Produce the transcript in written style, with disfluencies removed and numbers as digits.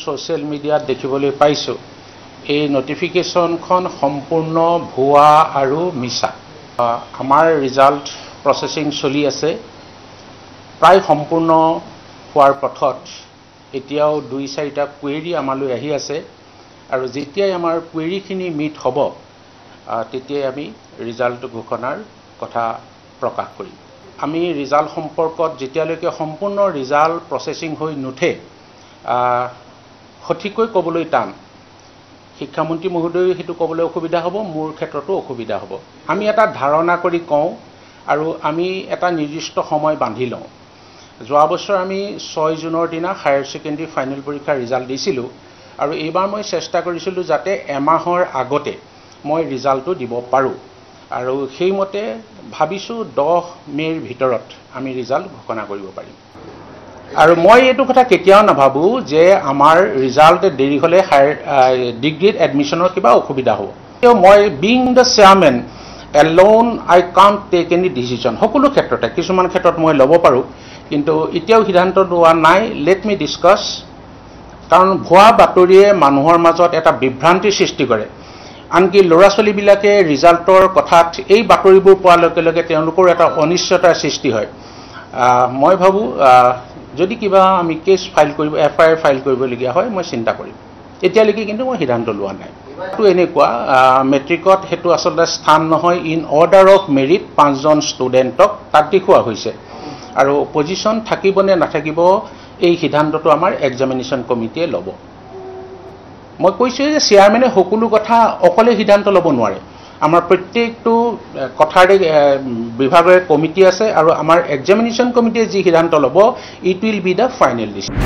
social মিডিয়াত দেখিবলৈ পাইছো এই নোটিফিকেশনখন সম্পূৰ্ণ ভুৱা আৰু মিছা আমাৰ ৰিজাল্ট প্ৰসেসিং চলি আছে প্ৰায় সম্পূৰ্ণ হোৱাৰ পথত এতিয়াও 2-4টা কুৱেৰি আমালৈ আহি আছে আৰু যেতিয়াই আমাৰ কুৱেৰিখিনি মিট হ'ব তেতিয়াই আমি ৰিজাল্ট ঘোষণাৰ কথা প্ৰকাশ কৰিম আমি ৰিজাল্ট সম্পৰ্কত যেতিয়ালৈকে সম্পূৰ্ণ ৰিজাল্ট প্ৰসেসিং হৈ নুঠে সঠিককৈ ক'বলৈ টান শিক্ষামন্ত্ৰী মহোদয় হেতু ক'বলৈ অসুবিধা হ'ব মোৰ ক্ষেত্ৰতো অসুবিধা হ'ব আমি এটা ধাৰণা কৰি কওঁ আৰু আমি এটা নিৰ্দিষ্ট সময় বান্ধি লওঁ যোৱা বছৰ আমি 6 জুনৰ দিনা হায়াৰ সেকেন্ডাৰী ফাইনেল পৰীক্ষাৰ ৰিজাল্ট দিছিলো আৰু এইবাৰ মই চেষ্টা কৰিছিলো যাতে এমাহৰ আগতে মই ৰিজাল্টটো দিব পাৰো আৰু সেইমতে ভাবিছো 10 মেৰ ভিতৰত আমি ৰিজাল্ট ঘোষণা কৰিব পাৰিম আৰু মই এইটো কথা কেতিয়াও নাভাবো যে আমাৰ ৰিজাল্ট দেৰি হলে ডিগ্ৰীত এডমিশনৰ কিবা অসুবিধা হ'ব মই being the chairman alone I can't take any decision সকলো ক্ষেত্ৰতে কিছুমান ক্ষেত্ৰত মই ল'ব পাৰো কিন্তু এতিয়াও সিদ্ধান্ত লোৱা নাই লেট মি ডিসকাস কাৰণ ভুৱা বাতৰিয়ে মানুহৰ মাজত এটা বিভ্ৰান্তি সৃষ্টি কৰে আনকি ল'ৰা ছোৱালী বিলাকে ৰিজাল্টৰ কথাত এই বাতৰিবোৰ পোৱাৰ লগে লগে তেওঁলোকৰ এটা অনিশ্চয়তাৰ সৃষ্টি হয় মই ভাবো যদি কিবা আমি কেছ ফাইল কৰিব এফআইআৰ ফাইল কৰিবলগীয়া হয় মই চিন্তা কৰিম এতিয়ালৈকে কিন্তু মই সিদ্ধান্ত লোৱা নাই তো এনেকুৱা মেট্ৰিকত হেতু আসলে স্থান নহয় ইন অৰ্ডাৰ অফ মেৰিট 5 জন ষ্টুডেণ্টক তাত দেখুওৱা হৈছে আৰু পজিশন থাকিব নে নাথাকিব এই সিদ্ধান্তটো আমাৰ এক্সামিনেশন কমিটিয়ে ল'ব মই কৈছো যে চেয়াৰম্যানে সকলো কথা অকলে সিদ্ধান্ত ল'ব নোৱাৰে আমাৰ প্ৰত্যেকটো কথাৰে বিভাগৰ কমিটি আছে আৰু আমাৰ এক্সামিনেশন কমিটিয়ে যি সিদ্ধান্ত ল'ব it will be the final decision